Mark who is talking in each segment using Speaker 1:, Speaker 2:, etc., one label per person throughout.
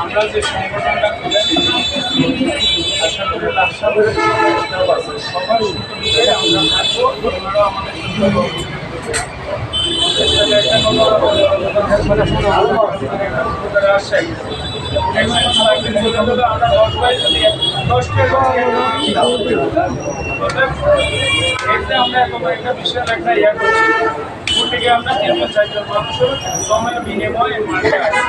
Speaker 1: আমরা যে সংগঠনটা করেছি আশা করি সবার সুবিধে আমরা থাকবো, আপনারাও আমাদের একটা বিশাল একটা ইয়া করছি থেকে আমরা 3-4 মানুষের সময় বিনিময়ে মাঠে আসি।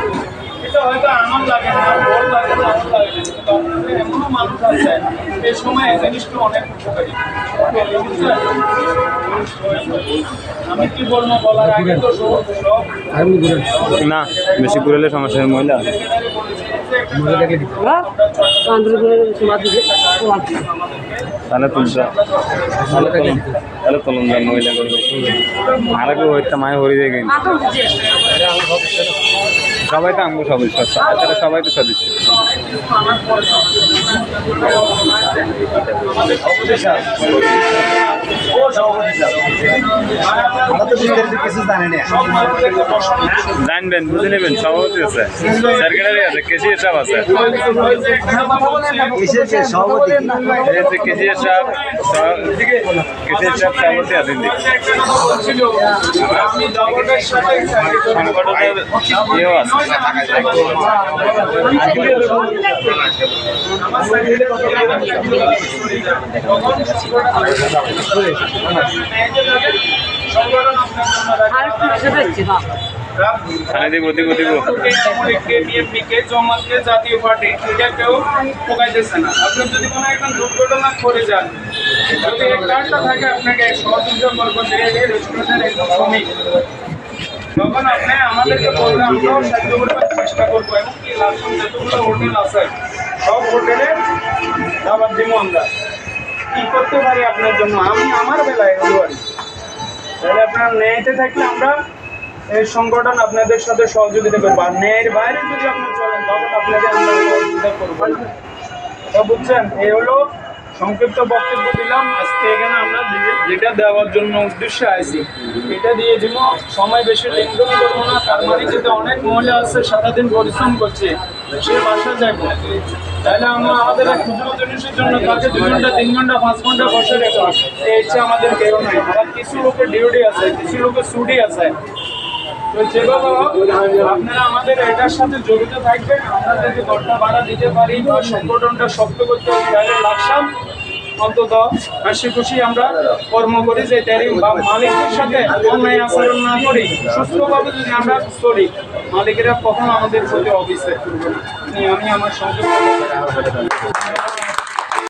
Speaker 1: এটা হয়তো আমার লাগে না, বড় লাগে না, আমার লাগে না, কিন্তু আপনাদের এমনও মানুষ আছে এই সময় এই জিনিসটা অনেক উপকারী। আমি কি বলবো বলার আগে তো সব
Speaker 2: না বেশি ঘুরলে সমস্যা মহিলা তাহলে তুলছা তাহলে তুলন যান মহিলা করবে আর কেউ হইতে মায় হরি যায় কিন্তু সবাই তো আমগো সদস্য তাহলে সবাই তো সদস্য জানবেন বুঝে নেবেন সভাপতি আছে সেক্রেটারি আছে কেসি সাহেব আছে কেসি সাহেব সভাপতি আছেন সংগঠনের ইয়েও আছে
Speaker 1: জাতীয় পার্টি এটা কেউ ঠকাইতেছে না। আপনি যদি কোনো একটা দুর্ঘটনা করে যান, যদি এই কার্ডটা থাকে আপনাকে সহযোগিতা করবো রেস্টুরেন্টের একদম শ্রমিক, তখন আপনি আমাদেরকে বলবেন, আমরাও সাহায্য করবার চেষ্টা করবো। এবং কি লাস্ট যতগুলো হোটেল আছে সব হোটেলে দাবার দিব আমরা। কি করতে পারি আপনার জন্য, আমি আমার বেলায় বলি তাহলে আপনার ন্যায়তে থাকলে আমরা এই সংগঠন আপনাদের সাথে সহযোগিতা করবো। আর ন্যায়ের বাইরে যদি আপনি চলেন তখন আপনাকে আমরা সহযোগিতা করবো। তো বুঝছেন, এই হলো সংক্ষিপ্ত বক্তব্য দিলাম। আজকে এখানে আমরা যেটা দেওয়ার জন্য উদ্দেশ্যে আইছি এটা দিয়ে দিব। সময় বেশি লেনদেন করবো না। তার মানে যেতে অনেক মহিলা আছে সারাদিন পরিশ্রম করছে, সে বাসা যাবো, তাহলে আমরা আমাদের খুচরো জিনিসের জন্য তাকে 2 ঘন্টা 3 ঘন্টা 5 ঘন্টা বসে রেখো, এই ইচ্ছা আমাদের কেউ নাই। আবার কিছু লোকের ডিউটি আছে, কিছু লোকের ছুটি আছে। তো যেভাবে আপনারা আমাদের এটার সাথে জড়িত থাকবেন, আমরা যদি ঘরটা ভাড়া দিতে পারি বা সংগঠনটা শক্ত করতে তাহলে লাভসান অন্তত হাসি খুশি আমরা কর্ম করি, যে বা মালিকদের সাথে অন্যায় আচরণ না করি, সুস্থভাবে যদি আমরা চলি, মালিকেরা কখনো আমাদের প্রতি অবিচার করবে না। আমি আমার সংক্ষেপ